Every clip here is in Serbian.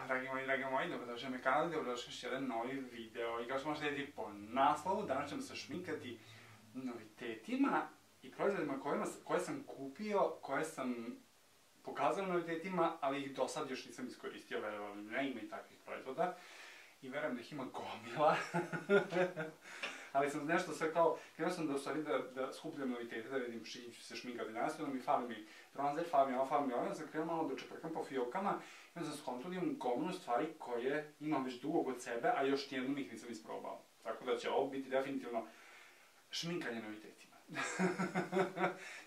dragi moji, dobrodošli na kanal, dobrodošli još jedan novi video. I kao što možete vidjeti po naslovu, danas ćemo se šminkati novitetima i proizvodima koje sam kupio, koje sam pokazao novitetima, ali ih do sad još nisam iskoristio, verovali ne, ima i takvih proizvoda. I verujem da ih ima gomila. Ali sam nešto sve kao, krenuo sam da u stvari da skupljam novitete, da vidim čim ću se šminkati danas, onda mi fali mi bronzer, fali mi ovo, onda sam krenuo malo da čeprkam po fiokama i onda sam skontao da imam gomilu stvari koje imam već dugo kod sebe, a još nijednom ih nisam isprobao. Tako da će ovo biti definitivno šminkanje novitetima.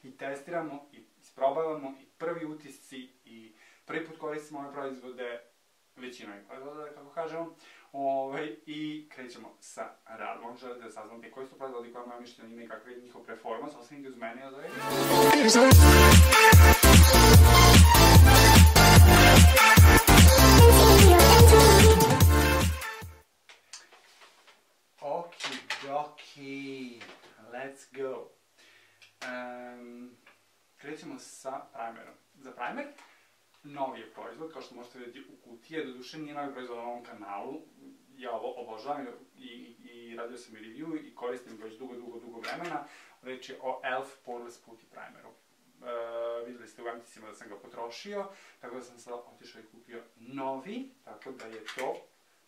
I testiramo, i isprobavamo, i prvi utisci, i prvi put koristimo ove proizvode, većina ovih proizvoda, kako kažemo, i krećemo sa radom. Ako želite da saznate koji su proizvodi, koja moja mišljenja ima i kakav je njihov performans, ostanite uz mene i od ovih. Okidoki, let's go. Krećemo sa primerom. Za primer, novi je proizvod, kao što možete vidjeti u kutiji, doduše nije novi proizvod na ovom kanalu, ja ovo obožavam i radio sam i review i koristim ga već dugo vremena. Reč je o e.l.f. Poreless Putty Primeru. Vidjeli ste u anticima da sam ga potrošio, tako da sam sada otišao i kupio novi, tako da je to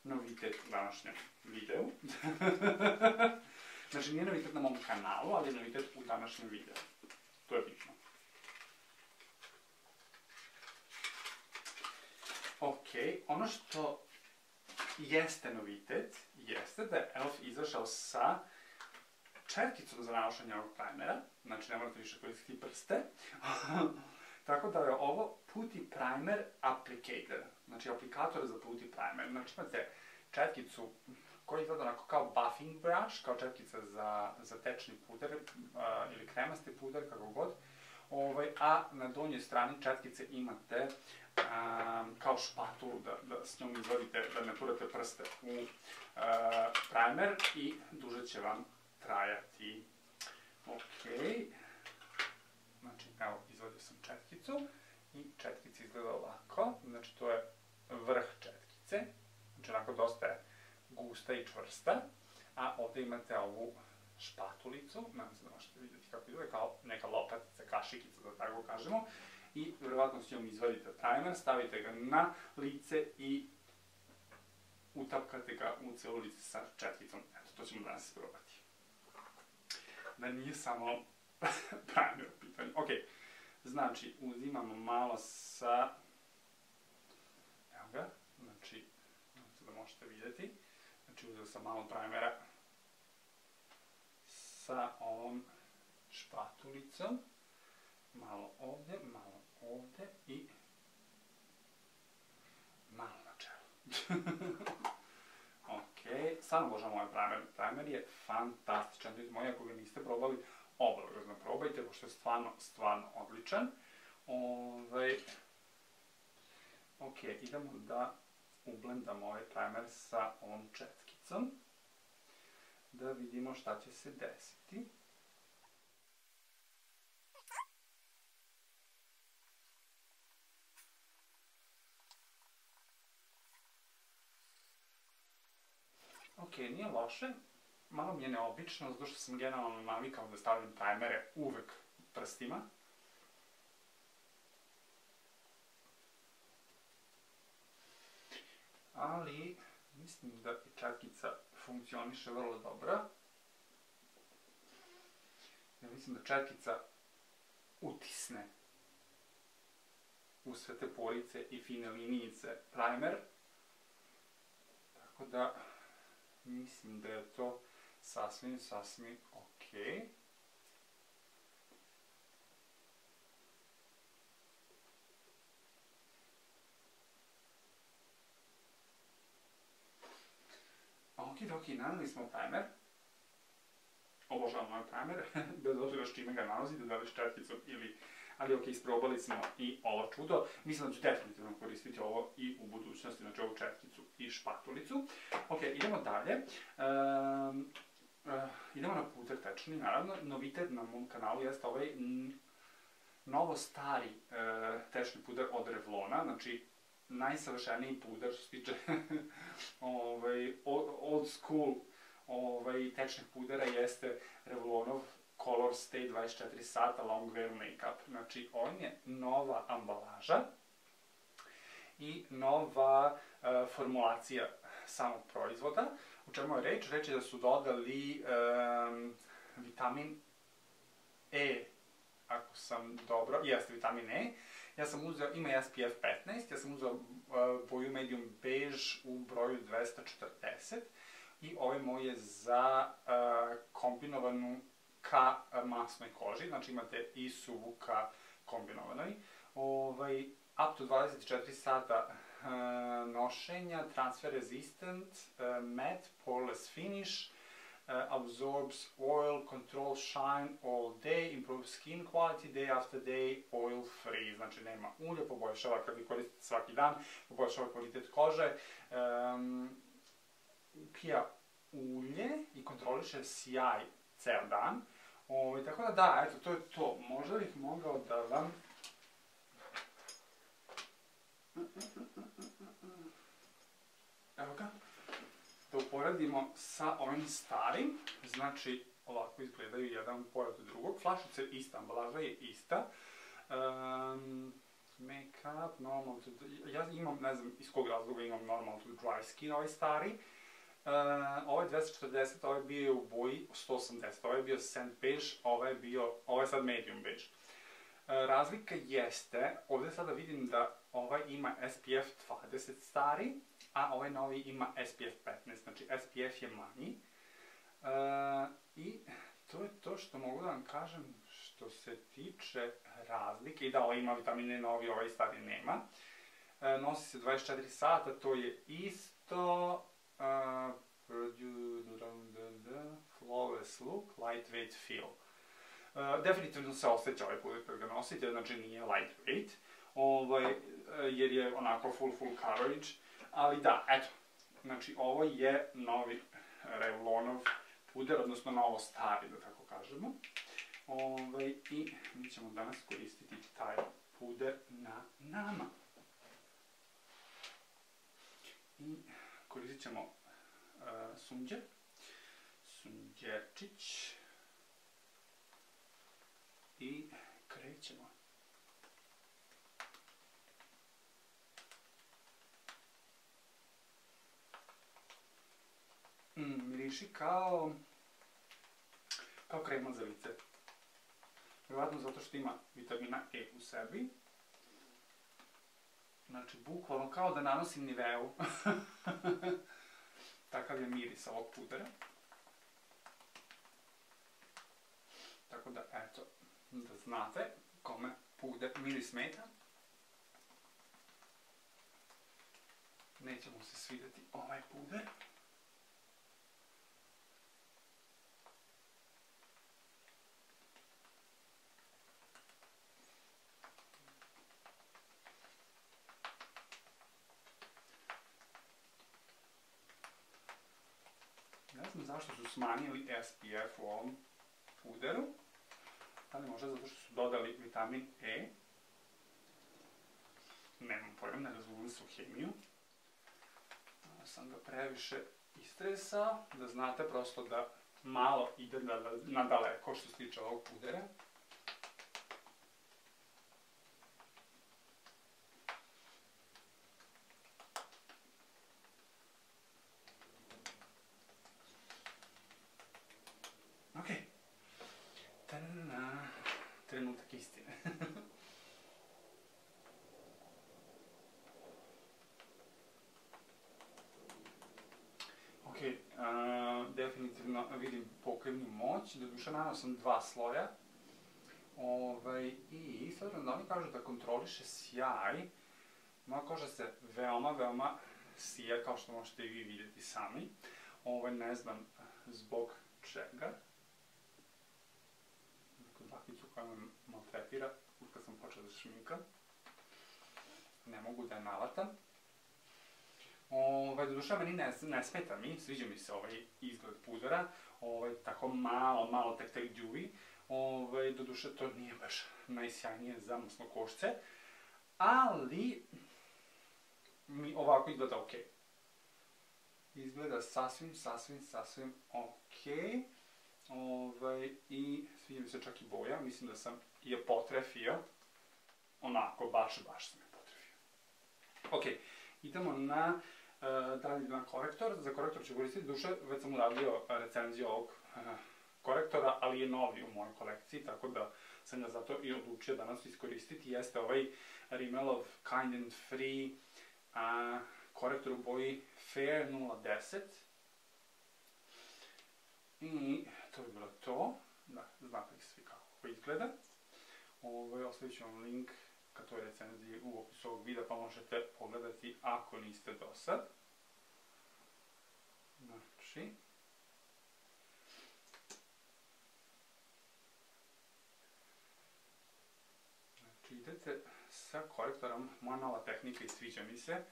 novitet u današnjem videu. Znači nije novitet na mom kanalu, ali je novitet u današnjem videu. To je bitno. Ok, ono što jeste novitet, jeste da je e.l.f. izašao sa četkicom za nanošenje ovog primera, znači ne morate više koristiti prste. Tako da je ovo Putty Primer Applicator, znači aplikator za Putty Primer. Znači imate četkicu koja izgleda onako kao buffing brush, kao četkica za tečni puder ili kremasti puder, kako god. A na donjoj strani četkice imate kao špatulu da s njom izvadite, da ne turate prste u primer i duže će vam trajati. Ok, znači evo izvadio sam četkicu i četkica izgleda ovako, znači to je vrh četkice, znači onako dosta je gusta i čvrsta, a ovdje imate ovu špatulicu, nadam se da možete vidjeti kako izgleda, kao neka lopatica, kašikica da tako kažemo, i vjerovatno s njom izvadite primer, stavite ga na lice i utapkate ga u cijelo lice sa četkicom. Eto, to ćemo danas isprobati. Da nije samo primer u pitanju. Ok, znači uzimamo malo sa... Evo ga, znači, da možete vidjeti. Znači uzeo sam malo primera sa ovom špatulicom. Malo ovdje i malo na čelu. Ok, sam obožavam ovaj primer. Primer je fantastičan. Ljudi moji, ako ga niste probali, obavezno probajte, pošto je stvarno odličan. Ok, idemo da ublendamo ovaj primer sa ovom četkicom. Da vidimo šta će se desiti. Ok, nije loše, malo mi je neobično, zato što sam generalno navikao da stavljam primere uvek prstima. Ali, mislim da i četkica funkcioniše vrlo dobro. Ja mislim da četkica utisne u sve te porice i fine linijice primer. Tako da... mislim da je to sasvim ok. Okidoki, naneli smo primer. Obožavam ovaj primer, bez obzira s čime ga nalazite, da li s četkicom ili... Ali ok, isprobali smo i ovo čudo. Mislim da ću definitivno koristiti ovo i u budućnosti, znači ovu četkicu i špatulicu. Ok, idemo dalje. Idemo na puder tečni, naravno. Novitet na mom kanalu jeste ovaj novo stari tečni puder od Revlona, znači najsavršeniji puder što se tiče old school tečnih pudera jeste Revlonov Color Stay 24 sata Long Wear Makeup. Znači, on je nova ambalaža i nova formulacija samog proizvoda. U čemu je reč? Reč je da su dodali vitamin E, ako sam dobro, jeste vitamin E. Ja sam uzeo, ima SPF 15, ja sam uzeo boju medium beige u broju 240 i ovaj moj je za kombinovanu ka masnoj koži, znači imate i suvu ka kombinovanoj. Up to 24 sata nošenja, transfer resistant, matte, poreless finish, absorbs oil, control shine all day, improves skin quality day after day, oil free. Znači nema ulja, poboljšava kad vi koristite svaki dan, poboljšava kvalitet kože, upija ulje i kontroliše sjaj ceo dan. Tako da da, eto, to je to. Možda bih mogao da vam... Evo ga. Da uporedimo sa ovim starim. Znači, ovako izgledaju jedan pored drugog. Flašica je ista, ambalaža je ista. Make-up, normal to... Ja imam, ne znam iz kog razloga imam normal to dry skin, ovaj stari. Ovo je 240, ovo je bio u boji 180, ovo je bio sand beige, ovo je sad medium beige. Razlika jeste, ovdje sada vidim da ovaj ima SPF 20 stari, a ovaj novi ima SPF 15, znači SPF je manji. I to je to što mogu da vam kažem što se tiče razlike. I da, ovaj ima vitamine novi, ovaj stari nema. Nosi se 24 sata, to je isto... flawless look, lightweight feel. Definitivno se osjeća ovaj puder kad ga nosite, znači nije lightweight, jer je onako full coverage, ali da, eto, znači ovo je novi Revlonov puder, odnosno novo stari, da tako kažemo. I mi ćemo danas koristiti taj puder na nama. I koristit ćemo sunđer, sunđerčić i krećemo. Miriši kao krema za lice. Vjerojatno zato što ima vitamina E u sebi. Znači, bukvalno kao da nanosim Niveu. Takav je miris ovog pudera. Tako da, eto, da znate kome puder miris smeta. Neće mu se svidjeti ovaj puder. Ne znam zašto su smanjili SPF u ovom puderu, ali možda zato što su dodali vitamin E. Nemam pojma, ne razumijem se u hemiju. Sam ga previše istresao, da znate prosto da malo ide na daleko što se tiče ovog pudera. Okej. Trenutak istine. Okej, definitivno vidim pokrivnu moć, doduše nanao sam 2 sloja. I s obzirom da oni kažu da kontroliše sjaj, moja koža se veoma sija, kao što možete i vi vidjeti sami. Ne znam zbog čega. Dlakicu koja me maltretira, kad sam počeo da šminkam. Ne mogu da je nalatam. Doduše, meni ne smeta mi, sviđa mi se ovaj izgled pudera, tako malo tek djuvi. Doduše, to nije baš najsjajnije za masnokošce, ali mi ovako izgleda ok. Izgleda sasvim ok. I sviđa mi se čak i boja, mislim da sam je potrefio. Onako, baš sam je potrefio. Ok, idemo dalje na korektor. Za korektor ću koristiti, duše, već sam uradio recenziju ovog korektora, ali je novi u mojoj kolekciji, tako da sam ga zato i odlučio danas iskoristiti. Jeste ovaj Rimmelov Kind and Free korektor u boji Fair 010. I to bi bilo to. Da, znate li svi kako izgleda. Ostavit ću vam link ka toj recenziji u opisu ovog videa, pa možete pogledati ako niste do sad. Znači, idete sa korektorom, moja nova tehnika i sviđa mi se.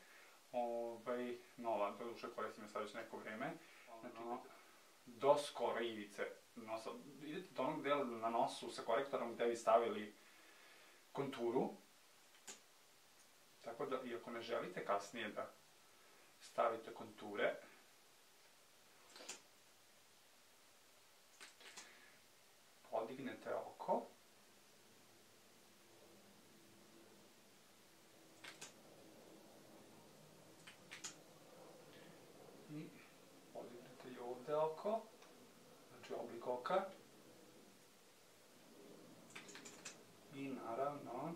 Nova, do duše koristim je sad već neko vreme. Znači, do skoro ivice nosa. Idete do onog dela na nosu sa korektorom gde bi stavili konturu. Tako da, iako ne želite kasnije da stavite konture, podignete oko. I podignete i ovde oko, znači oblik oka. I naravno,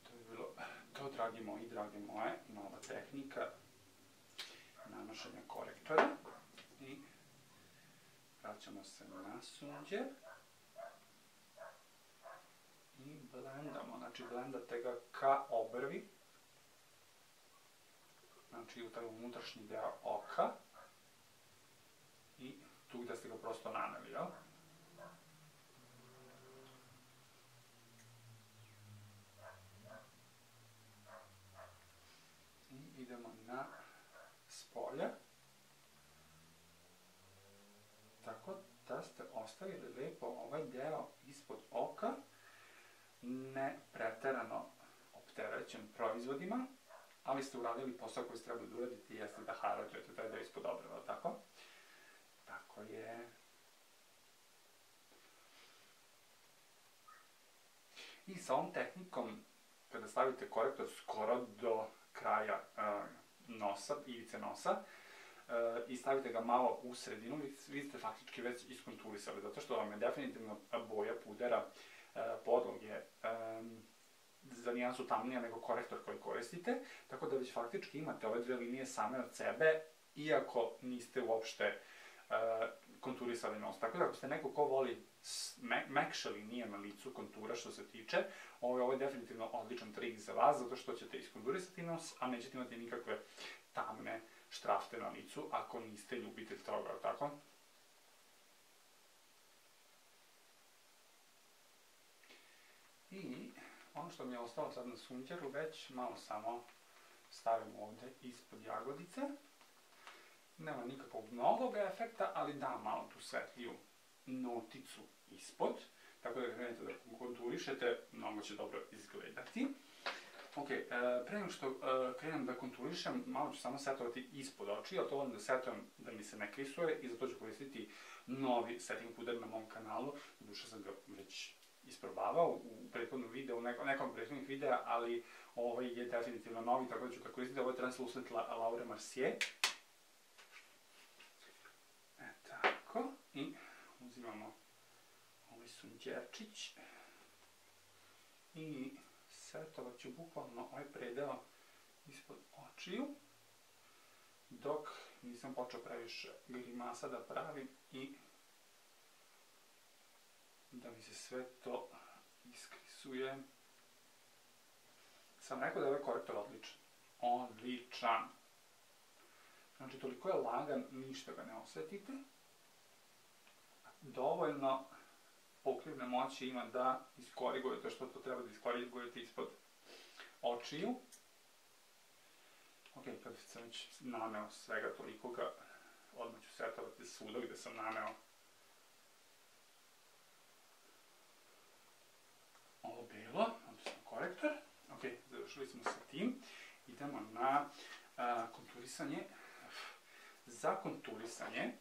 to je bilo to, dragi moji, drage moje, nova tehnika nanošenja korektora. I vraćamo se na sunđer. I blendamo, znači blendate ga ka obrvi, znači u taj unutrašnji deo oka i tu gde ste ga prosto naneli, jel? I idemo na spolja, tako da ste ostavili lepo ovaj deo ispod oka, ne preterano opterećen proizvodima, ali ste uradili posao koji ste trebali da uraditi, jeste da harađujete taj deo ispod obrva, tako? Tako je. I sa ovom tehnikom, kada stavite korektor skoro do kraja nosa, ivice nosa, i stavite ga malo u sredinu, vi ste faktički već iskonturisali, zato što vam je definitivno boja pudera podloge za nijansu tamnija nego korektor koji koristite, tako da već faktički imate ove dve linije same od sebe, iako niste uopšte konturisali nos. Tako da ako ste neko ko voli mekše linije na licu kontura što se tiče, ovo je definitivno odličan trik za vas, zato što ćete iskonturisati nos, a nećete imati nikakve tamne štrafte na licu, ako niste ljubitelj toga, tako? I ono što mi je ostalo sad na sunđeru, već malo samo stavim ovde ispod jagodice. Nema nikakvog mnogog efekta, ali da malo tu svetliju noticu ispod. Tako da krenete da konturišete, mnogo će dobro izgledati. Ok, pre nego što krenem da konturišem, malo ću samo setovati ispod oči, ali to volim da setujem da mi se ne krisuje i zato ću koristiti novi setting puder na mom kanalu. Doduše sam ga već isprobavao u prethodnom videu, u nekom prethodnih videa, ali ovaj je definitivno novi, tako da ću ga koristiti. Ovo je Translucent Laura Mercier. Tako, i uzimamo ovaj sunđerčić i setovat ću bukvalno ovaj predeo ispod očiju, dok nisam počeo previše grimasa da pravim i da mi se sve to iskrisuje. Sam rekao da je ovaj korektor odličan. Odličan! Znači, toliko je lagan, ništa ga ne osetite. Dovoljno pokrivne moći ima da iskorigujete što to treba da iskorigujete ispod očiju. Ok, kad sam već naneo svega toliko ga, odmah ću setovati svuda gde sam naneo završili smo sa tim. Idemo na konturisanje. Za konturisanje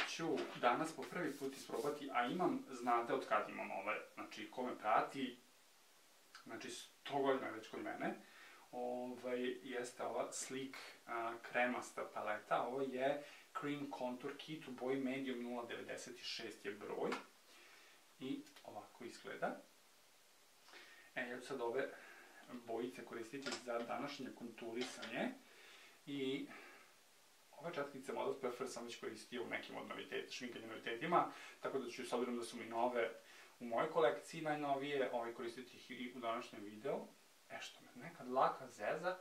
ću danas po prvi put isprobati, a znate od kad imam ove, znači ko me prati, znači 100 godina već kod mene, jeste ova Sleek kremasta paleta, ovo je Cream Contour Kit u boji Medium 096 je broj i ovako izgleda. Ja ću sad ove bojice koristiti za današnje konturisanje i ove četkice Models Prefer sam već koristio u nekim od šminkanja novitetima, tako da ću, s obzirom da su mi nove u mojoj kolekciji najnovije, koristiti ih i u današnjem videu. Što me nekad laka zeza,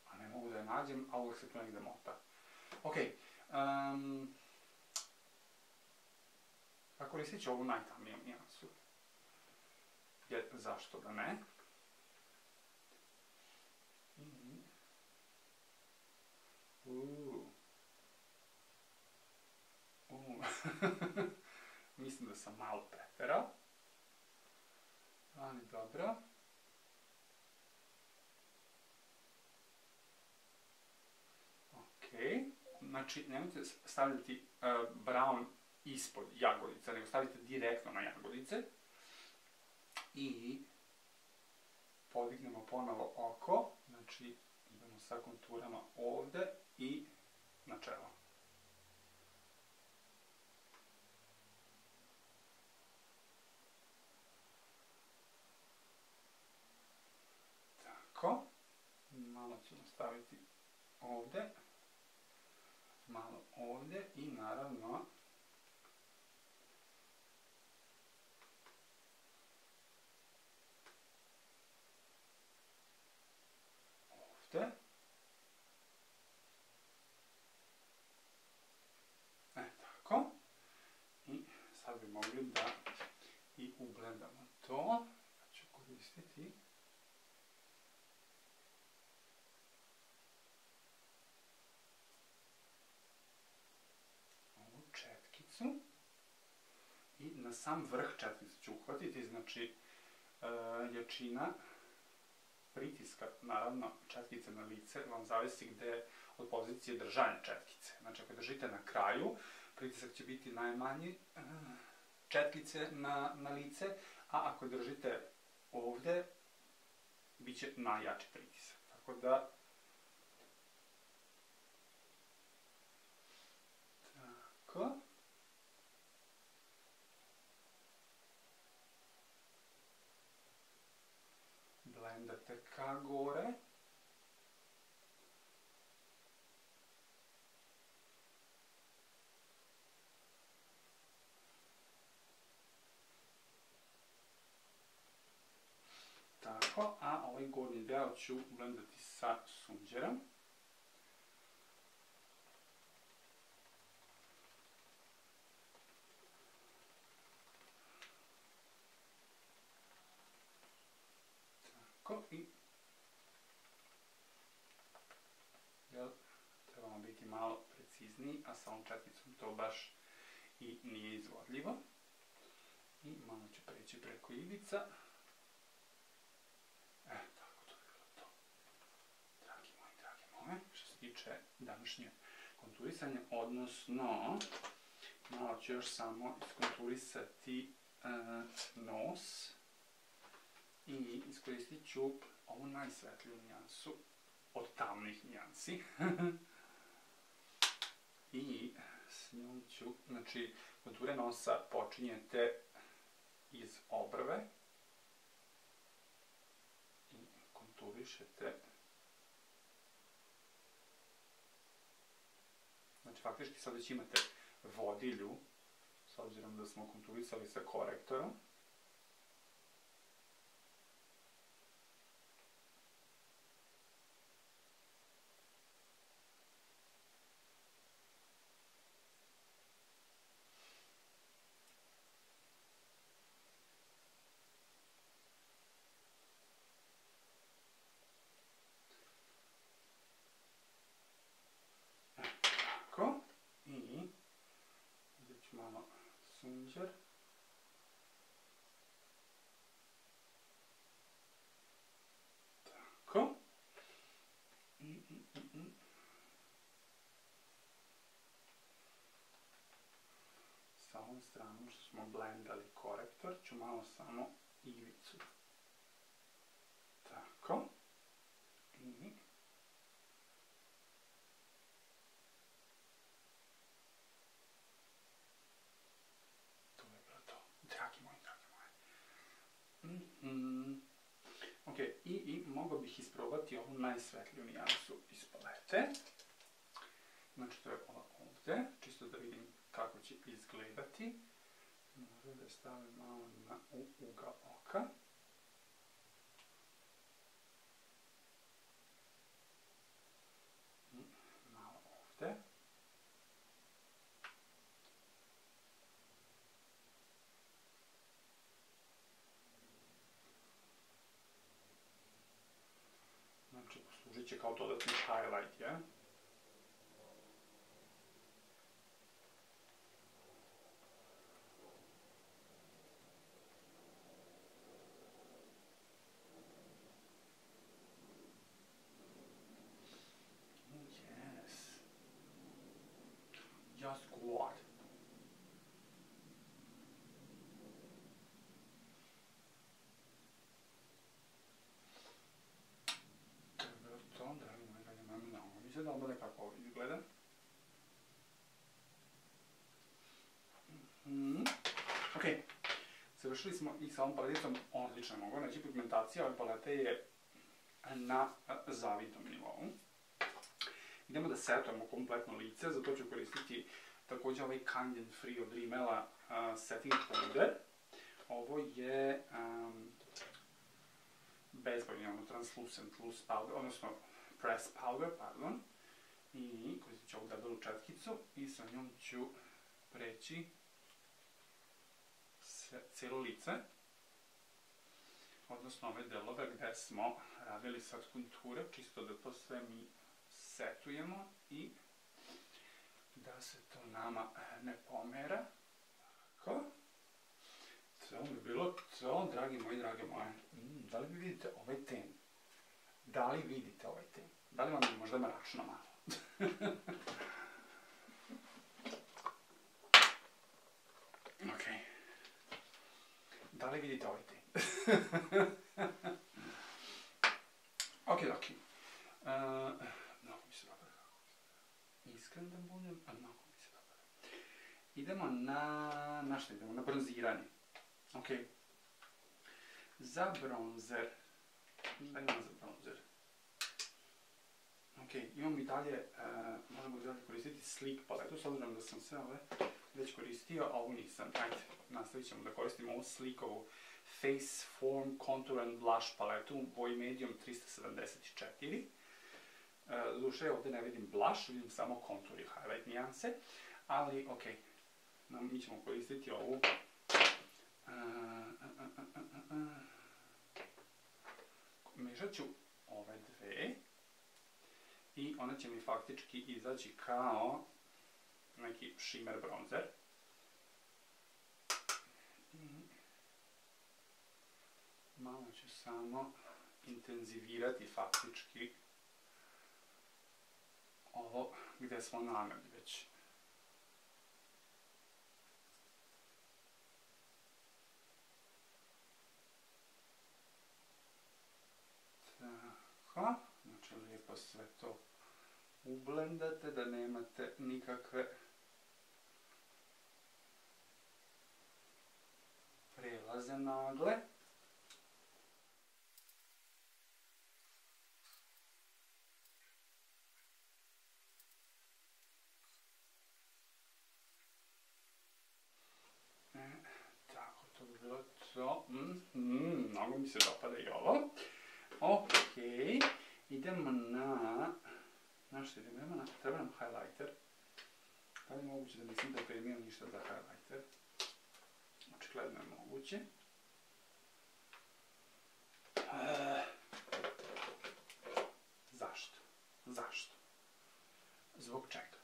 a ne mogu da je nađem, a uvek se tu negde mota. Ok, koristit ću ovu najtamniju nijansu, jer zašto da ne. Mislim da sam malo preterao, ali dobro. Znači, nemojte stavljati brown ispod jagodica, nego stavite direktno na jagodice. I podignemo ponovo oko, znači idemo sa konturama ovde i na čelo. Tako, malo ćemo staviti ovde. Malo ovde i naravno ovde. Tako. I sad bi mogli da i ublendamo to. Ja ću koristiti i na sam vrh četkice ću uhvatiti, znači jačina pritiska, naravno, četkice na lice vam zavisi gde od pozicije držanja četkice. Znači, ako držite na kraju, pritisak će biti najmanji četkice na lice, a ako držite ovde, bit će najjači pritisak. Tako da, tako. Blendate ka gore. Tako, a ovaj gornji deo ću blendati sa sunđerom. I trebamo biti malo precizniji, a sa ovom četkicom to baš i nije izvodljivo. I malo ću preći preko ivica. Tako, to je bilo to. Dragi moji, što se tiče današnje konturisanja, odnosno malo ću još samo iskonturisati nos. I iskoristit ću ovu najsvetliju nijansu od tamnih nijansi. I s njom ću, znači, konture nosa počinjete iz obrve i konturišete. Znači, faktički sad već imate vodilju, s obzirom da smo konturisali sa korektorom. Malo sunđer. ovom stranom što smo blendali korektor, ću malo samo ivicu. Tako. I to je bilo to. Dragi moji. Ok, i mogao bih isprobati ovu najsvetliju nijansu iz palete. Znači to je ova ovdje, čisto da vidim kako će izgledati. Možda da je stavim malo u ugao oka. Malo ovdje. Znači poslužit će kao dodatni highlight, je? Just what? To je bilo to, dragi moji, dragi moji, mnogo mi se dobro kako ovo izgleda. Ok, završili smo i sa ovom paleticom, odlično mogu, znači pigmentacija ove palete je na zavidnom nivou. Idemo da setujemo kompletno lice, zato ću koristiti također ovaj Canyon Free od Rimmela setting powder. Ovo je bezbojni, translucent loose powder, odnosno press powder, pardon. I koristit ću ovu debelu četkicu i sa njom ću preći cijelo lice, odnosno ove delove gdje smo radili sad konture, čisto da to sve mi setujemo i da se to nama ne pomera. Tako. To bi bilo to, dragi moji, drage moje. Da li vi vidite ovaj ten? Da li vidite ovaj ten? Da li vam je možda mračno malo? Ok. Da li vidite ovaj ten? Ok. Mnogo mi se dobro. Iskren da budem, a mnogo mi se dobro. Idemo na što idemo? Na bronziranje. Ok. Za bronzer. Šta imam za bronzer? Ok, imam i dalje, možemo dalje koristiti Sleek paletu, s obzirom da sam sve ove već koristio, a ovu nisam. Ajde, nastavit ćemo da koristimo ovu Sleekovu Face Form Contour and Blush paletu u boji Medium 374. Doduše, ovdje ne vidim blush, vidim samo kontur i highlight nijanse, ali ok, mi ćemo koristiti ovu mešat ću ove dve i ona će mi faktički izaći kao neki shimmer bronzer. Malo ću samo intenzivirati faktički ovo gdje smo nameli već. Tako, znači lijepo sve to ublendate da nemate nikakve prelaze nagle. Tako, to bi bilo to. Mnogo mi se dopada i ovo. Ok, idemo na što idemo? Treba nam highlighter. Da li je moguće da nisam pripremio ništa za highlighter? Očigledno je moguće. Zašto? Zašto? Zbog čega?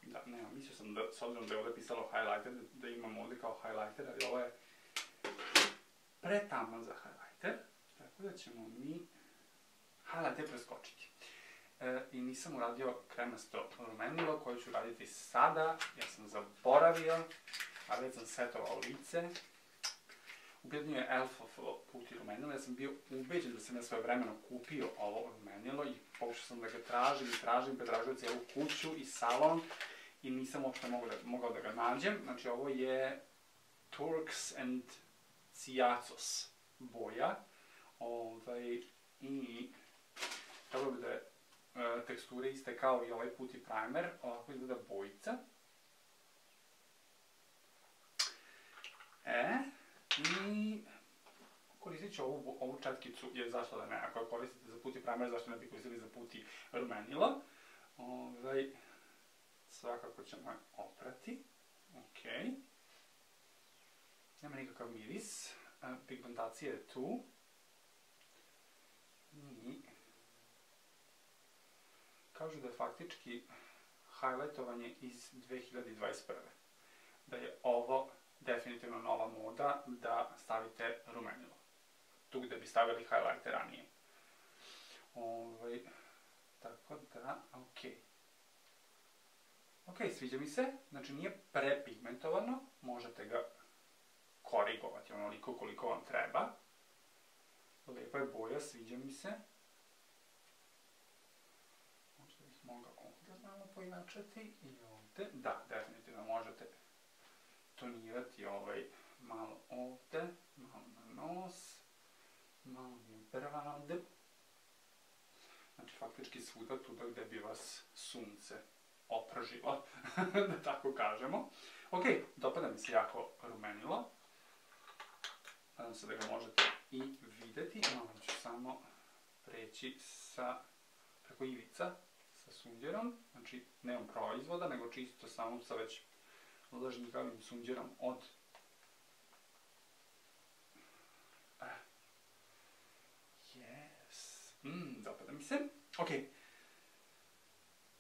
Da, nema, mislio sam da, s obzirom da je ovdje pisalo highlighter, da imam ovdje kao highlighter, ali ovo je pretaman za highlighter, tako da ćemo mi highlighter preskočiti. i nisam uradio kremasto rumenilo koje ću raditi sada, ja sam zaboravio, a već sam setovao lice. U pitanju je Elfovo puti rumenilo, ja sam bio ubeđen da sam ja svoje vremeno kupio ovo rumenilo i pokušao sam da ga tražim, pretražio cijelu kuću i salon i nisam uopšte mogao da ga nađem. Znači ovo je Turks and Caicos boja i trebalo bi da je teksture iste kao i ovaj puti primer, ovako izgleda bojica. I koristit ću ovu četkicu, jer zašto da ne, ako je koristite za puti primer, zašto ne bi koristili za puti rumenilo. Svakako ćemo je oprati. Nema nikakav miris, pigmentacija je tu. I kažu da je faktički highlightovanje iz 2021. Da je ovo definitivno nova moda da stavite rumenilo. Tu gde bi stavili highlighter ranije. Tako da, ok, sviđa mi se. Znači nije prepigmentovano, možete ga korigovati onoliko koliko vam treba. Lepa je boja, sviđa mi se. Možda bih mogao ovdje malo pojačati i ovdje. Da, definitivno možete tonirati malo ovdje, malo na nos, malo na brade. Znači faktički svuda tuda gde bi vas sunce opržilo, da tako kažemo. Ok, dopada mi se jako rumenilo. Nadam se da ga možete i videti. Malo ću samo preći preko ivica sa sunđerom. Znači, nemam proizvoda, nego čisto samo sa već lažnjikavim sunđerom od dopada mi se. Ok.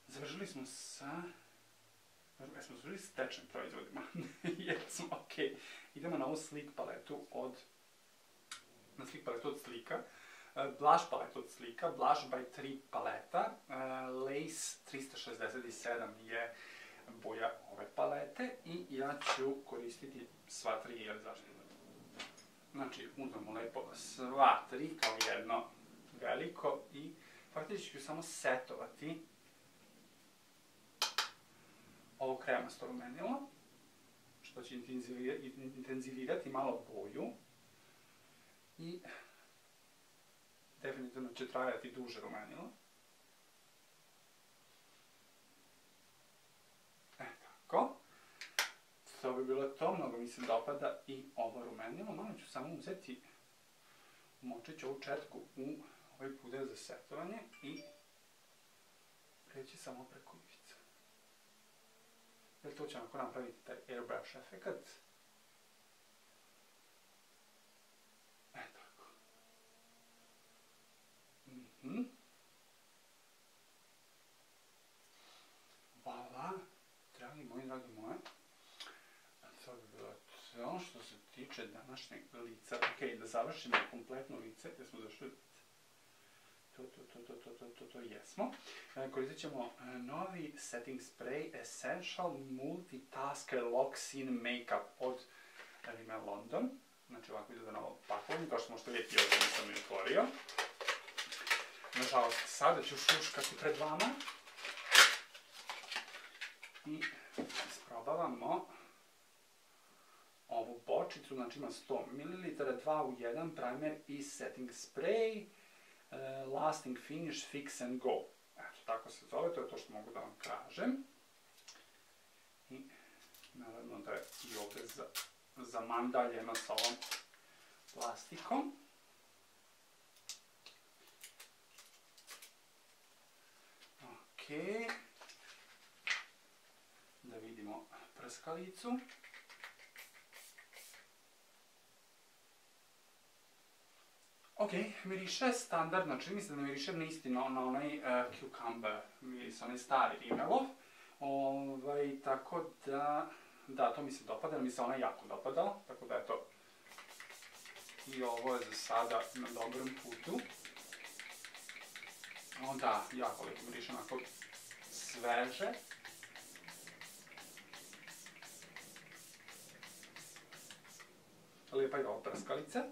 Završili smo sa tečnim proizvodima. Jesmo, ok. Idemo na ovu slik paletu od Slika. Blush paletu od Slika. Blush by 3 paleta. Lace 367 je boja ove palete i ja ću koristiti sva tri, jer zašto ne? Znači, uzmemo lepo sva tri kao jedno veliko i faktički ću samo setovati ovo kremasto rumenilo, što će intenzivirati malo boju i definitivno će trajati duže rumenilo. Tako. To bi bilo to, mnogo mi se dopada i ovo rumenilo. Malo ću samo uzeti, močit ću ovu četku u ovaj puder za setovanje i preći samo preko ivica. Jer to će onako napraviti taj airbrush efekt. Tako. Hvala. Dragi moji. To bi bilo to što se tiče današnjeg lica. Ok, da završimo kompletno lice, gdje smo zašli to jesmo. Koristit ćemo novi setting spray Essential Multitasker Lock-In Makeup od Rimmel London. Znači ovako izgleda na ovom pakovanju, kao što možete vidjeti, ovdje nisam i otvorio. Nažalost, sada ću šuškati pred vama i isprobavamo ovu bočicu, znači ima 100 ml, 2 u 1 primer i setting spray, lasting finish, fix and go. Eto, tako se zove, to je to što mogu da vam kažem. I naravno da je i ovdje zamandaljeno sa ovom plastikom. Ok. Da vidimo prskalicu. Ok, miriše standardno, čini mi se da miriše na isti na onaj cucumber miris, onaj stari Rimmelov. Tako da, to mi se dopada, mi se ona jako dopadala, tako da eto, i ovo je za sada na dobrom putu. Onda, jako lijepo miriše, onako sveže. Lijepa je ova prskalica.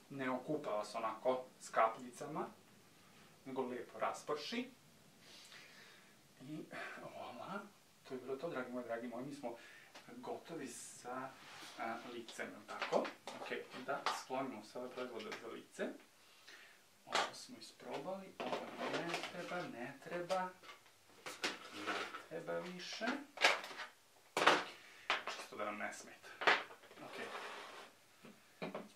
Ne okupa vas onako s kapljicama, nego lijepo rasprši. I voila, to je bilo to, dragi moji, mi smo gotovi sa licem, tako? Ok, da sklonimo sve ove proizvode za lice. Ovo smo isprobali, ovo ne treba više. Čisto da nam ne smeta. Ok.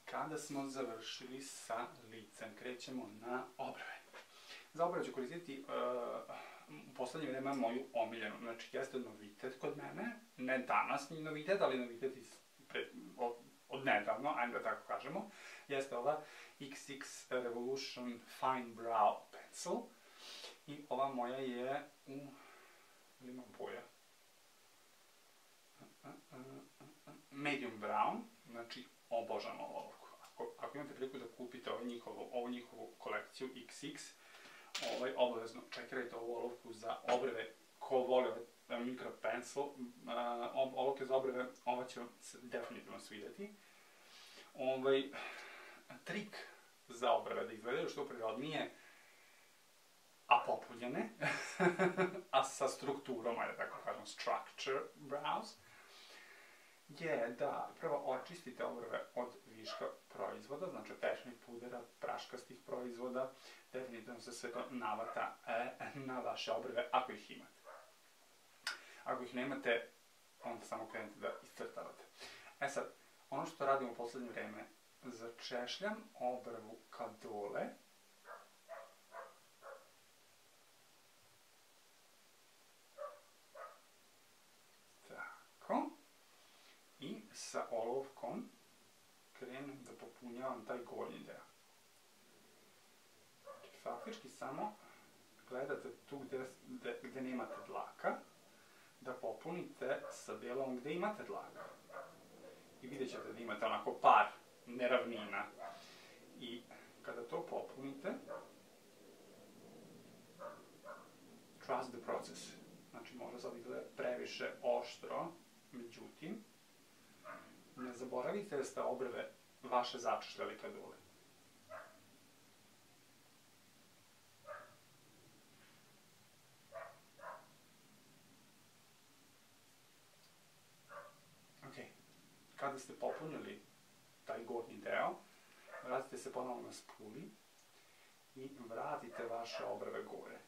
Kada smo završili sa licem, krećemo na obrve. Za obrve ću koristiti u poslednje vreme moju omiljenu. Znači, jeste novitet kod mene, ne danas ni novitet, ali novitet od nedavno, ajde da tako kažemo. Jeste ova XX Revolution Fine Brow Pencil. I ova moja je u... ili imam boja? Medium brown, znači obožavam ovu olovku. Ako imate priliku da kupite ovu njihovu kolekciju XX, obavezno čekirajte ovu olovku za obrve. Ko voli ovaj micro pencil, olovke za obrve, ova će vam se definitivno svidjeti. Trik za obrve da izgledaju što prirodnije, a popunjene, a sa strukturom, ajde tako kažem, structure brows, je da prvo očistite obrve od viška proizvoda, znači tečnih pudera, praškastih proizvoda, definitivno se sve to navata na vaše obrve, ako ih imate. Ako ih nemate, onda samo krenete da iscrtavate. E sad, ono što radim u poslednje vreme, začešljam obrvu ka dole, tako, i sa olovkom krenem da popunjavam taj gornji deo. Znači, faktički samo gledate tu gde nemate dlaka, da popunite sa delom gde imate dlaka. I vidjet ćete da imate onako par neravnina. I kada to popunite, trust the process. Znači, možda sad izgleda previše oštro, međutim, ne zaboravite da ste obrve vaše začešljali ka dole. Ok, kada ste popunili taj gornji deo, vratite se ponovno na spuli i vratite vaše obrve gore.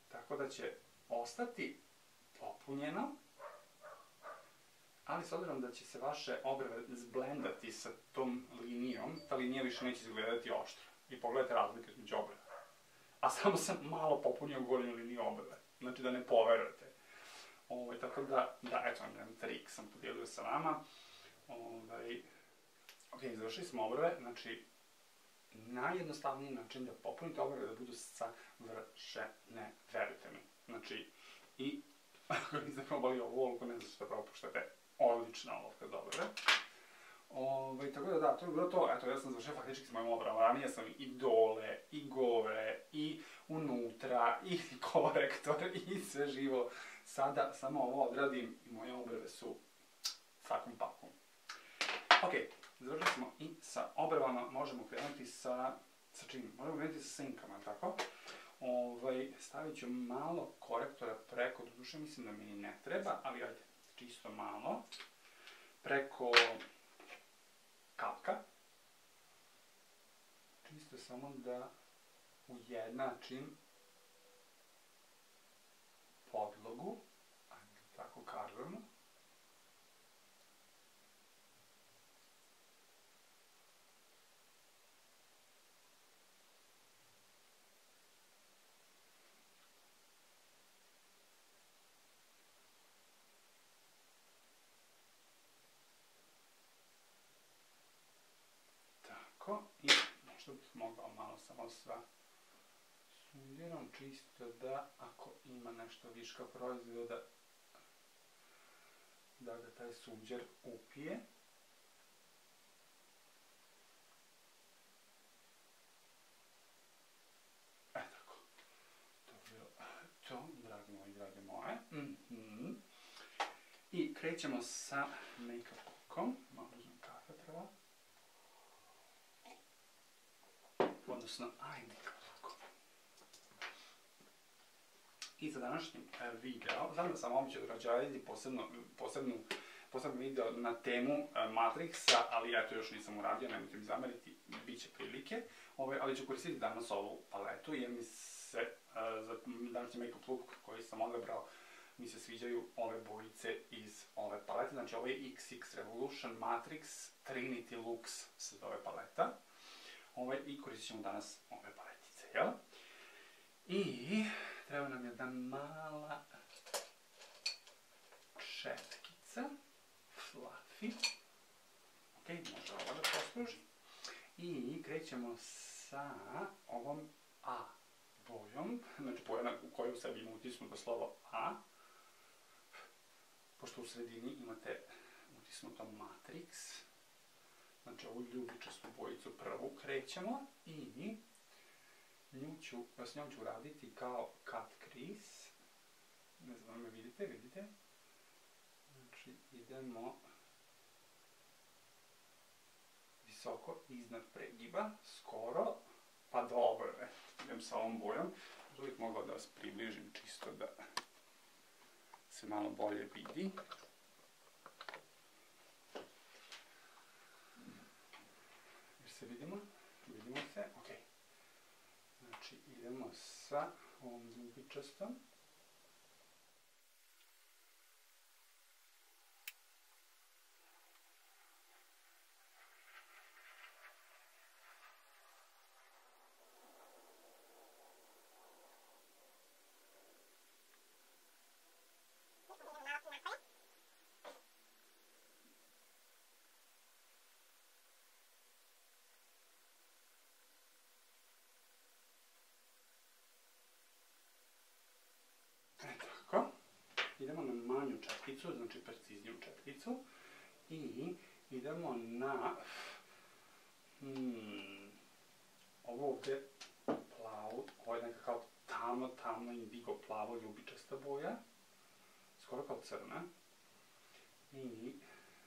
Tako da će ostati popunjeno, ali s obzirom da će se vaše obrve zblendati sa tom linijom, ta linija više neće izgledati oštro. I pogledajte razlike između obrve. A samo sam malo popunio gornju liniju obrve. Znači da ne poverujete. Tako da, eto, jedan trik sam podijelio sa vama. Ok, završili smo obrve, znači najjednostavniji način da popunite obrve da budu savršene, verujte mi. Znači, i ako niste probali ovu olovku, ne znam što propuštate, odlična olovka za obrve. Tako da da, to je bilo to. Eto, ja sam završio faktički s mojim obrvama. Ranije sam i dole, i gore, i unutra, i korektor, i sve živo. Sada samo ovo odradim i moje obrve su cakom pakom. Ok, završili smo i sa obrvama. Možemo krenuti sa čim? Možemo krenuti sa senkama, tako? Stavit ću malo korektora preko, doduše mislim da mi ne treba, ali ajde, čisto malo. Preko kapka. Čisto samo da ujednačim podlogu. Ajde, tako kažemo. I možda bih mogao malo samo sa sundirom, čisto da ako ima nešto viška proizvoda, da ga taj sunđer upije. I krećemo sa make-up lookom. Malo uzmem kafe prvo. Odnosno eye make-up lookom. I za današnji video, znam da sam ovom ću raditi posebno video na temu Matrixa, ali ja to još nisam uradio, nemojte mi zameriti, bit će prilike. Ali ću koristiti danas ovu paletu jer mi se za današnji make-up look koji sam odabrao mi se sviđaju ove bojice iz ove palete. Znači ovo je XX Revolution Matrix Trinity Lux se zove paleta. I koristit ćemo danas ove paletice, jel? I treba nam jedna mala četkica, fluffy. Ok, može ovo da posluži. I krećemo sa ovom A bojom, znači boja u kojoj u sebi ima utisnuto slovo A. Pošto u sredini imate utisnuto Matrix, znači ovu ljubičastu bojicu prvu krećemo i s njom ću raditi kao cut crease. Ne znam da me vidite? Znači idemo visoko iznad pregiba, skoro, pa dobro, idem sa ovom bojom. Uvijek mogla da vas približim čisto da se malo bolje vidi. Jer se vidimo? Vidimo se? Ok. Znači idemo sa ovom ljubičastom. Idemo na manju četkicu, znači precizniju četkicu. I idemo na ovo ovdje plavu, ovo je neka kao tamno indigo plavo ljubičasta boja. Skoro kao crna. I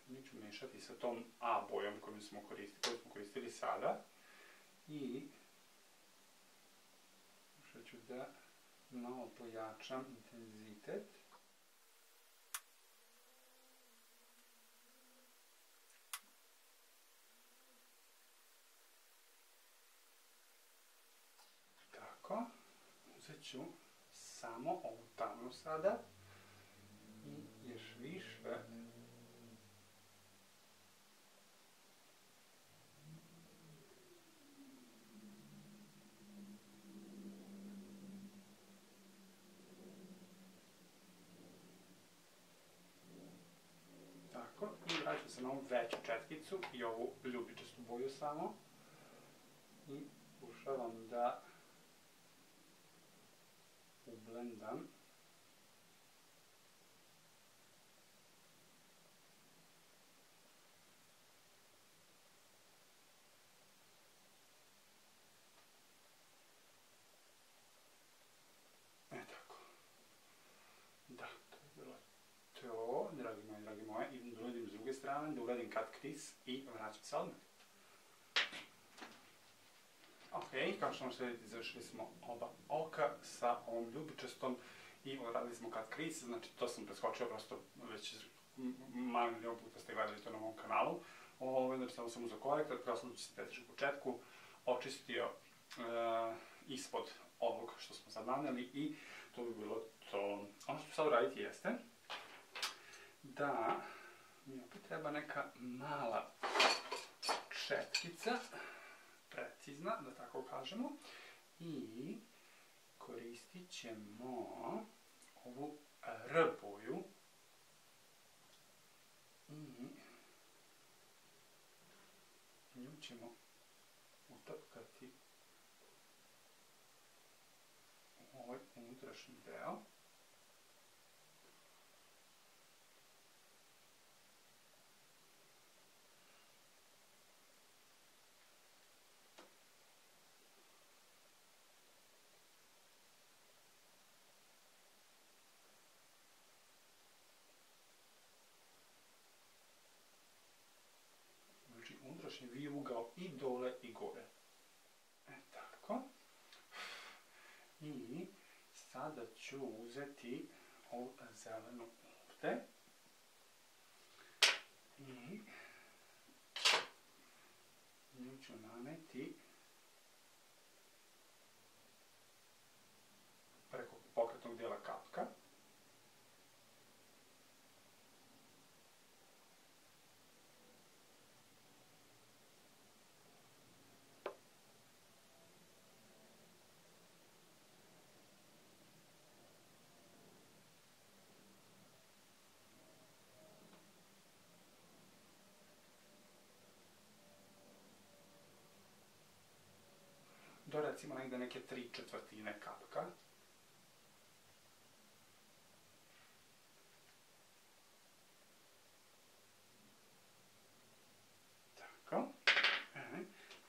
mi ću mešati sa tom A bojom koju smo koristili sada. I pokušat ću da malo pojačam intenzitet. Tako, uzet ću samo ovu tamnu sada i još više i vraćam se na ovu veću četkicu i ovu ljubičastu boju samo i pokušavam da ublendam. Tako. Da, to je bilo to, dragi moji, idem da uradim s druge strane, da uradim cut crease i vraćam se odmah. Ok, kao što možete vidjeti, završili smo oba oka sa ovom ljubičastom i odradili smo cut crease, znači to sam preskočio, prosto već milion puta ste gledali to na mom kanalu. Znači samo sam uzeo korektor, krasno sintetičku početku, očistio ispod ovog što smo sad naneli i to bi bilo to. Ono što ću sad uraditi jeste da mi opet treba neka mala četkica, precizna, da tako kažemo, i koristit ćemo ovu R boju i nju ćemo utapkati u ovaj unutrašnji deo. sada ću uzeti ovu zelenu ovde i nju ću naneti preko pokretnog dijela kapka. Do recimo negde neke 3/4 kapka. Tako.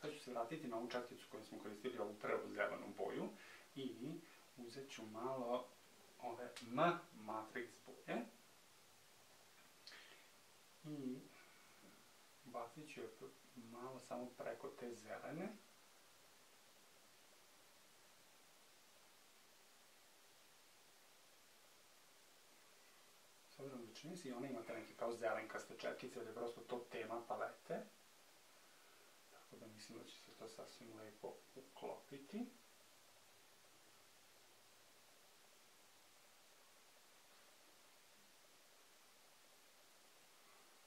Sad ću se vratiti na ovu četkicu koju smo koristili, ovu prvu zelenu boju, i uzet ću malo ove Matrix boje i bacit ću je malo samo preko te zelene. S obzirom da čini se i ona imate neke kao zelenkaste četkice, ali je prosto to tema palete. Tako da mislim da će se to sasvim lepo uklopiti.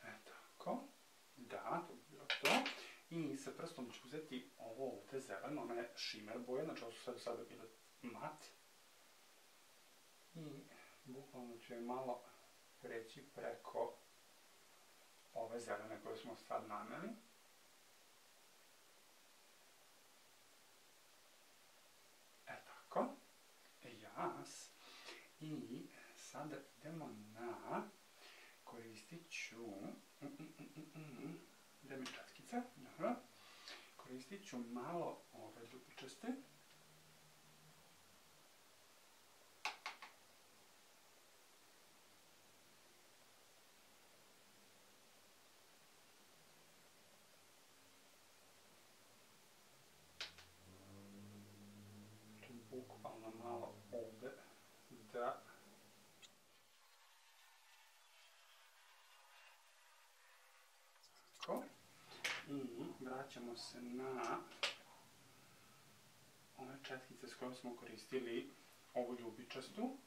Tako. Da, to bi bilo to. I sa prstom ću uzeti ovo ovde zeleno, ona je shimmer boja, znači ovo su sve do sada bile mat. I bukvalno ću je malo preći preko ove zelene koje smo sad naneli. Tako. Jas. I sada idemo na, koristit ću, gde mi je četkica? Koristit ću malo ove ljubičaste. Bukvalno malo ovde da tako. I vraćamo se na ove četkice s kojom smo koristili ovu ljubičastu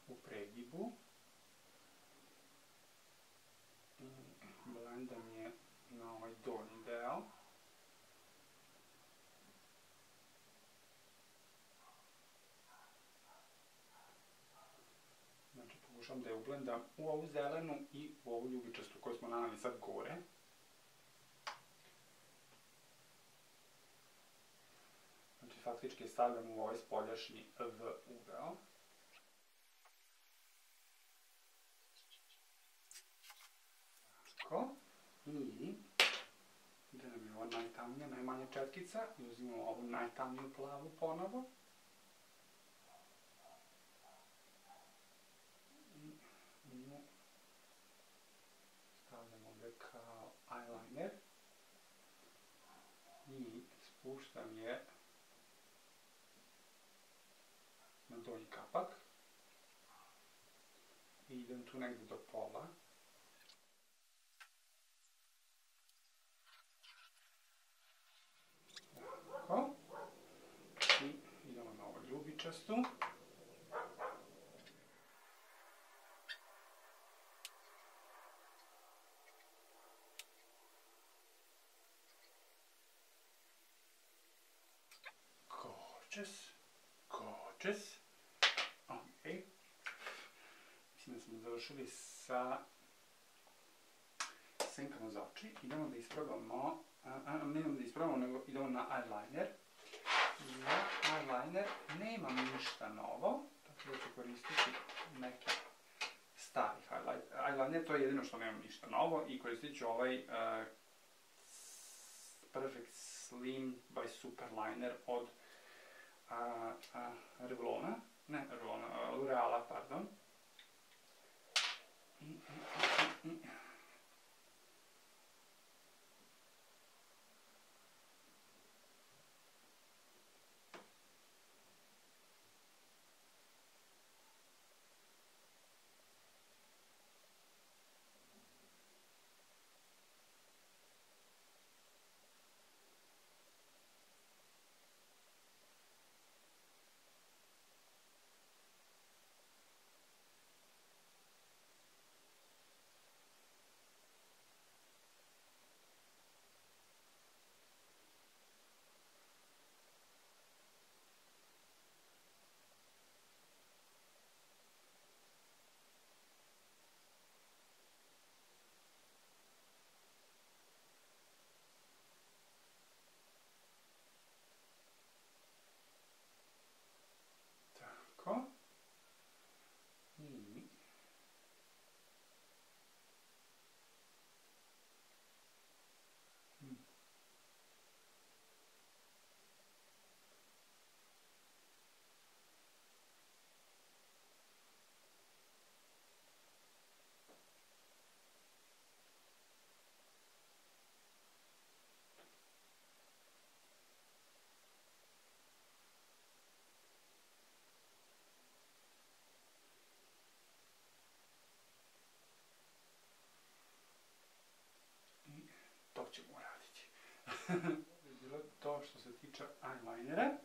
u pregibu. I blendam je na ovaj donji deo. Znači, pokušam da je ublendam u ovu zelenu i u ovu ljubičastu koju smo naneli sad gore. Znači, faktički je stavljam u ovaj spoljašnji V ugao. Tako. I gde nam je ova najtamnija, najmanja četkica, i uzimamo ovu najtamniju plavu ponovo. I nju stavljam ovde kao eyeliner i spuštam je na donji kapak i idem tu negde do pola. Tako. I idemo na ovu ljubičastu. Gorgeous. Gorgeous. Ok. Mislim da smo završili sa senkama za oči. Idemo da isprobamo, ne idemo da isprobamo, nego idemo na eyeliner. Za eyeliner nemam ništa novo, tako da ću koristiti neki stari eyeliner, to je jedino što nemam ništa novo, i koristit ću ovaj Perfect Slim by Superliner od Revlona, ne Revlona, L'Oreala, pardon. bi bilo to što se tiče eyelinera.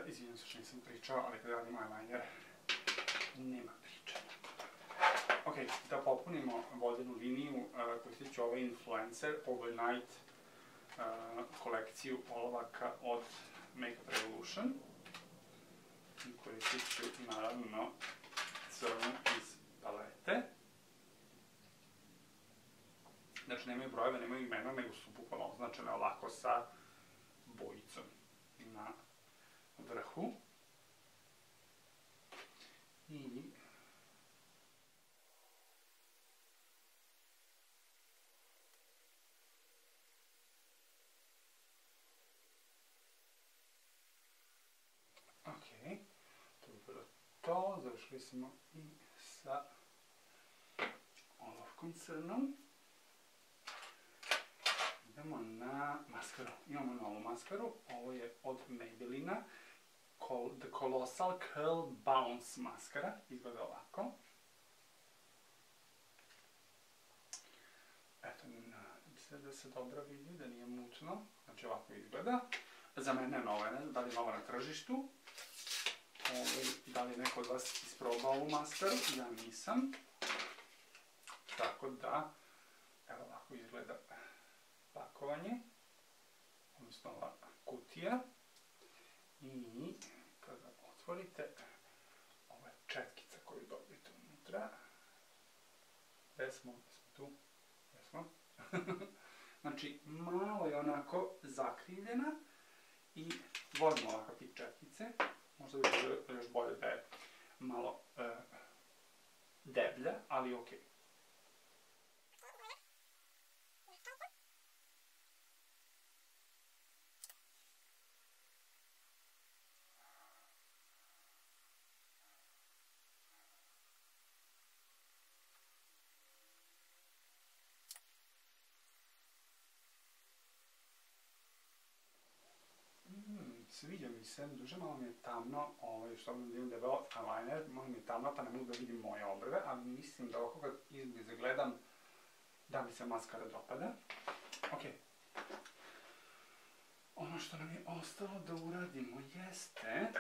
Izvijem se što nisam pričao, ali kada radim eyeliner, nema pričanja. Ok, da popunimo vodenu liniju, koristit ću ovaj Influencer Overnight kolekciju olovaka od Makeup Revolution. Koristit ću naravno crnu iz palete. Znači nemaju brojeve, nemaju imena, nego su bukvalno označene ovako sa bojicom na vrhu. I to bi bilo to. Završili smo i sa olovkom crnom. Idemo na maskaru. Imamo novu maskaru. Ovo je od Maybellina. The Colossal Curl Bounce maskara. Izgleda ovako. Eto, nadam se da se dobro vidi, da nije mutno. Znači ovako izgleda. Za mene je nova, ne znam da li je nova na tržištu. Da li je neko od vas isprobao ovu maskaru? Ja nisam. Tako da, evo ovako izgleda pakovanje, odnosno ova kutija. I kada otvorite, ovo je četkica koju dobijete unutra. Gde smo? Tu? Gde smo? Znači, malo je onako zakrivljena i volim ovakav tip četkice. Možda bi bilo još bolje da je malo deblja, ali okej. Sviđa mi se, duže malo mi je tamno, što bi vidim debelo eyeliner, malo mi je tamno pa ne mogu da vidim moje obrve, ali mislim da ovako kad izbliza gledam da mi se maskara dopada. Ok. Ono što nam je ostalo da uradimo jeste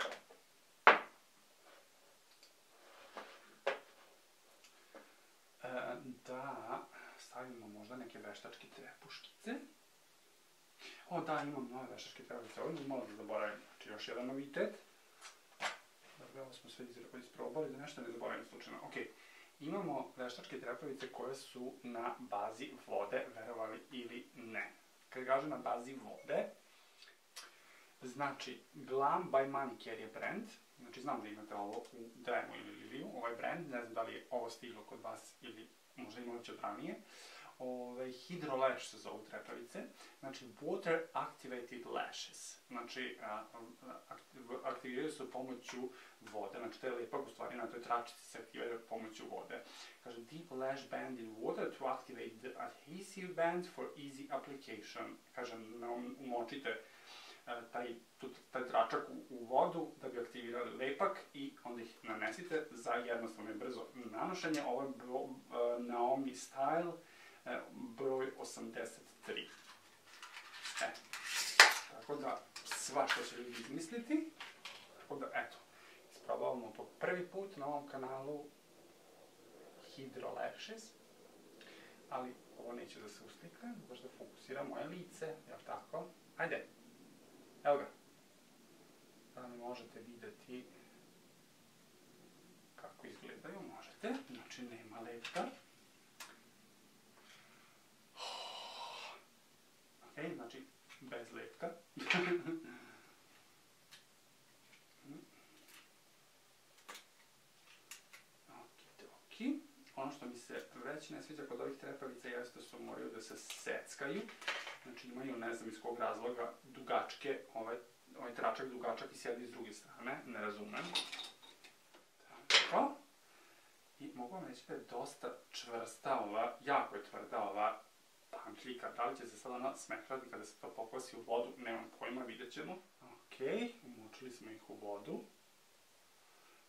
da stavimo možda neke veštačke trepuškice. O da, imam nove veštačke trepuškice, ovo malo da zaboravim, znači još jedan novitet. Dakle, ovo smo sve isprobali, da nešto ne zaboravim slučajno. Ok, imamo veštačke trepavice koje su na bazi vode, verovali ili ne. Kad kažem na bazi vode, znači Glam by Manicure je brand, znači znam da imate ovo u Dremu ili Liliju, ovaj brand, ne znam da li je ovo stiglo kod vas ili možda imali će od ranije. Hydro Lash se zovu trepavice, znači Water Activated Lashes, znači aktiviraju se pomoću vode, znači to je lepak u stvari, na toj tračici se aktiviraju pomoću vode. Kaže Deep Lash Band in Water to activate the adhesive band for easy application. Kaže, umočite taj tračak u vodu da bi aktivirali lepak i onda ih nanesite za jednostavno i brzo nanošenje. Ovo je Naomi Style broj 83. Tako da, svašta će ljudi izmisliti. Tako da, eto, isprobavamo po prvi put na ovom kanalu Hydro Lashes. Ali ovo neće da se uslika, baš da fokusira moje lice, jel tako? Ajde, evo ga. Da li možete videti kako izgledaju? Možete, znači nema lepka. Ok, znači bez lepka. Okidoki. Ono što mi se već ne sviđa kod ovih trepavica jeste što moraju da se seckaju. Znači imaju, ne znam iz kog razloga, dugačke, ovaj tračak dugačak i s jedne i s druge strane, ne razumem. Tako. I mogu vam reći da je dosta čvrsta ova, jako je tvrda ova pankljika. Da li će se sad ona smekrati kada se to pokvasi u vodu, nemam pojma, vidjet ćemo. Ok, umočili smo ih u vodu.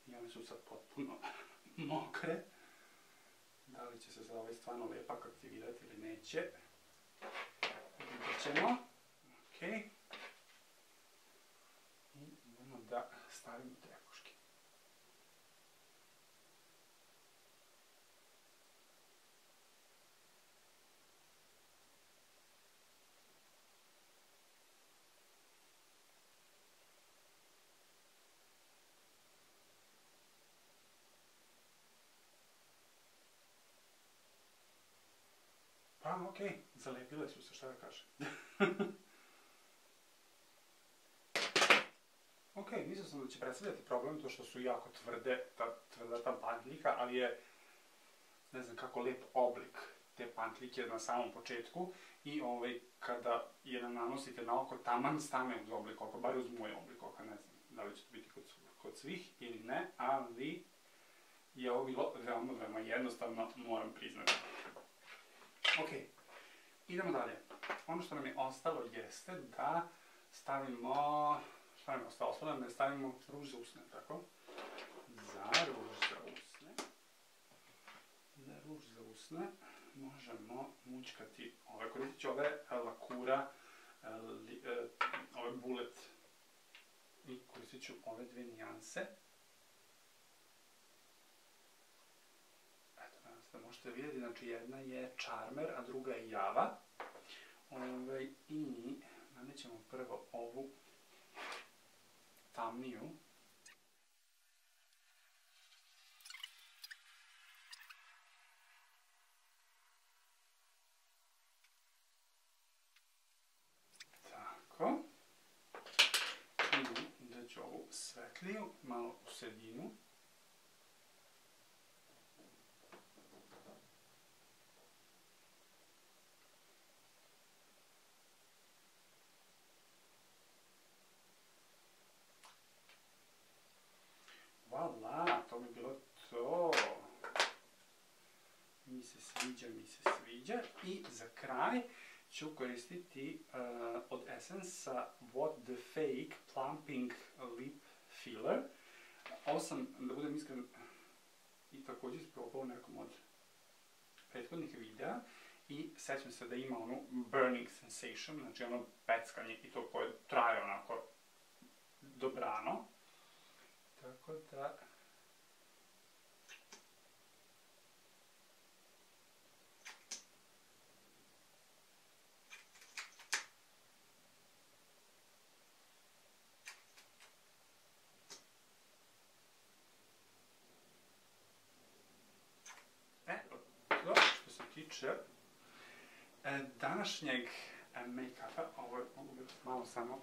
I one su sad potpuno mokre. Da li će se sad ovaj stvarno lepak aktivirati ili neće? ćemo. Ok. I idemo da stavimo trepkuške. Pa, okej, zalepile su se, šta da kažem. Ok, mislio sam da će predstavljati problem to što su jako tvrda ta pantljika, ali je, ne znam kako, lep oblik te pantljike na samom početku i kada je nanosite na oko, taman stane uz oblik oka, bar uz moj oblik oka, ne znam da li će to biti kod svih ili ne, ali je ovo bilo veoma, veoma jednostavno, moram priznati. Ok, idemo dalje. Ono što nam je ostalo jeste da stavimo, šta nam je ostalo? Ostalo nam je da stavimo ruž za usne, tako? Za ruž za usne. Za ruž za usne možemo mućkati, koristit ću ove lakura, ove bullet i koristit ću ove dve nijanse. Da možete vidjeti, znači jedna je Charmer, a druga je Java. I nanećemo prvo ovu tamniju. Tako. I da ću ovu svetliju malo u sredinu. Voila, to mi je bilo to. Mi se sviđa. I za kraj ću koristiti od Essence What the Fake Plumping Lip Filler. Ovo sam, da budem iskren, i također isprobao u nekom od prethodnih videa i sećam se da ima onu burning sensation, znači ono peckanje i to koje traje onako dobrano. Tako da... Što se tiče današnjeg make-upa, ovo je mogu biti malo samo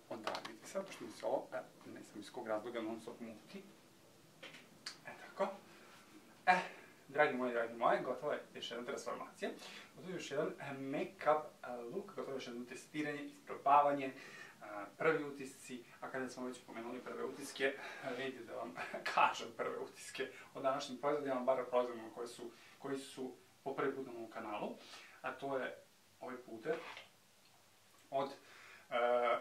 odaviti sad, pošto mi se ovo, ne znam iz kog razloga non stop muti. Tako. Dragi moji, gotova je još jedna transformacija. Gotova je još jedan make-up look, gotova je još jedno testiranje, isprobavanje, prvi utisci, a kada smo već pomenuli prve utiske, vidite da vam kažem prve utiske o današnjim proizvodima, bar proizvodima koji su po prvi put na ovom kanalu, a to je ovaj puder od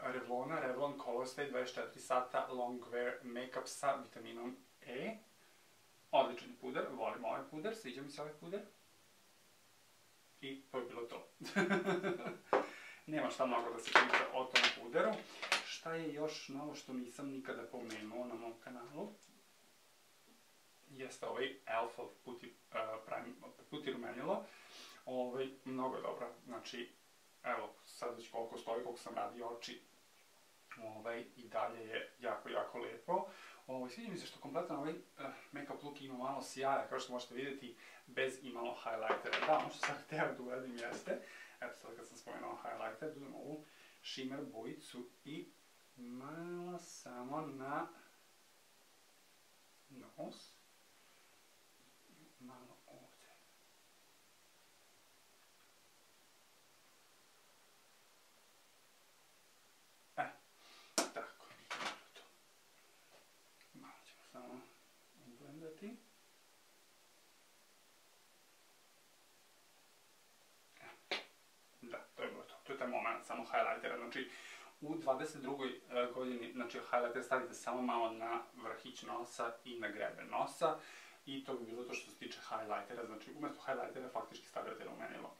Revlona, Revlon Color Stay 24 sata Long Wear Makeup sa vitaminom E. Odličan puder, volim ovaj puder, sviđa mi se ovaj puder. I to je bilo to. Nema šta mnogo da se priča o tom puderu. Šta je još novo što nisam nikada pomenuo na mom kanalu? Jeste ovaj Elf Puti Rumenilo. Mnogo je dobro, znači, evo, sad već koliko stoji, koliko sam radio oči, i dalje je jako, jako lepo. Sviđa mi se što kompletan ovaj make-up look ima malo sjaja, kao što možete vidjeti, bez imalo highlightera. Da, ono što sam hteo da uradim jeste, eto sad kad sam spomenuo highlighter, da uzmem ovu shimmer bojicu i malo samo na nos, malo ovdje. Tako, to. Malo ćemo samo ublendati. Da, to je bilo to. To je taj moment samo highlightera. Znači, u 22. godini, znači, highlighter stavite samo malo na vrhić nosa i na greben nosa. I to bi bilo to što se tiče highlightera, znači umjesto highlightera faktički stavljate rumenilo.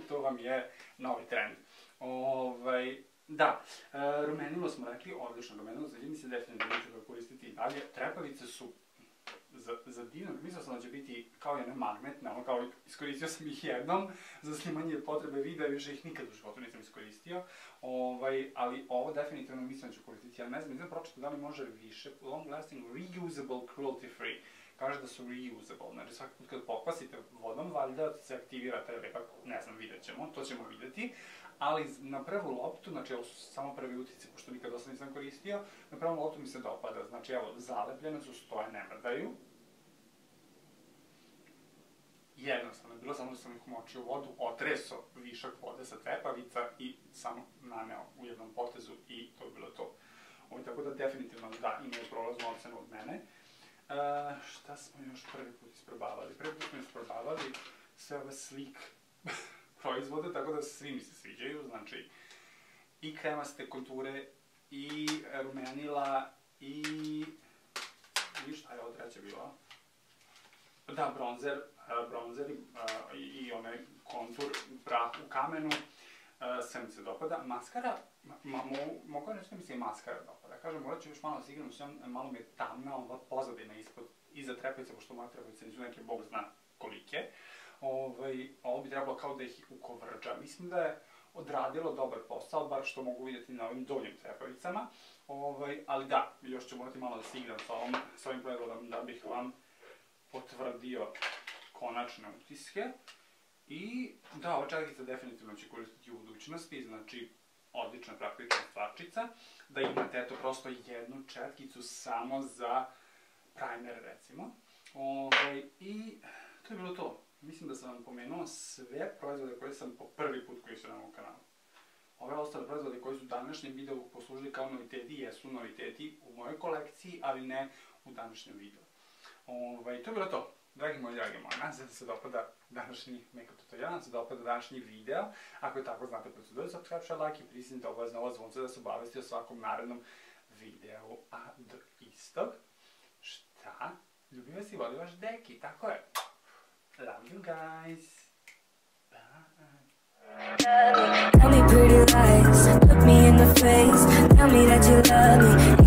To vam je novi trend. Da, rumenilo smo rekli, odlično rumenilo, za mi se definitivno neću ga koristiti i dalje. Trepavice su za divno, mislio sam da će biti kao jedne magnetne, ono kao iskoristio sam ih jednom za snimanje potrebe videa, više ih nikad u životu nisam iskoristio, ali ovo definitivno mislim da ću koristiti, ali ne znam, nisam pročitao da li može više, long lasting, reusable, cruelty free, kaže da su reusable, znači svaki put kad pokvasite vodom, valjda se aktivira taj lepak, ne znam, vidjet ćemo, to ćemo vidjeti, ali na prvu loptu, znači ovo su samo prvi utici, pošto nikad dosta nisam koristio, na prvu loptu mi se dopada, znači evo, zalepljene su, stoje, ne mrdaju. Jednostavno, bilo samo da sam ih umočio u vodu, otreso višak vode sa trepavica i samo naneo u jednom potezu i to je bilo to. Tako da definitivno da, imaju prolaznu ocenu od mene. Šta smo još prvi put isprobavali? Prvi put smo isprobavali sve ove slik proizvode, tako da svi mi se sviđaju, znači i kremaste konture, i rumenila, i šta je ovo treće bilo? Da, bronzer i onaj kontur prah u kamenu, sve mi se dopada. Maskara, mogu reći da mi se i maskara dopada. Kažem, morat ću još malo da se igram, malo mi je tamna ova pozadina iza trepavice, pošto moja trepavice nisu neke bog zna kolike. Ovo bi trebalo kao da ih ukovrđa. Mislim da je odradilo dobar posao, bar što mogu vidjeti na ovim donjim trepavicama. Ali da, još ću morati malo da se igram sa ovim proizvodom da bih vam potvrdio konačne utiske. I da, ova četkica definitivno će koristiti u budućnosti, znači odlična praktična stvarčica. Da imate eto prosto jednu četkicu samo za primer recimo. I to je bilo to. Mislim da sam vam pomenuo sve proizvode koje sam po prvi put koristio na ovom kanalu. Ove ostale proizvode koji su u današnjem videu poslužili kao noviteti, jesu noviteti u mojoj kolekciji, ali ne u današnjem videu. To je bilo to. Dragi moji, nadam se da se dopada današnji make-up tutorial, da se dopada današnji video. Ako je tako, znate proceduru, subscribe, like i pritisnite obavezno ovo zvonce da se obavesti o svakom narednom videu. A do istog, šta? Ljubim vas i volim vaš deki, tako je. Love you guys. Bye. Tell me pretty lies, look me in the face, tell me that you love me.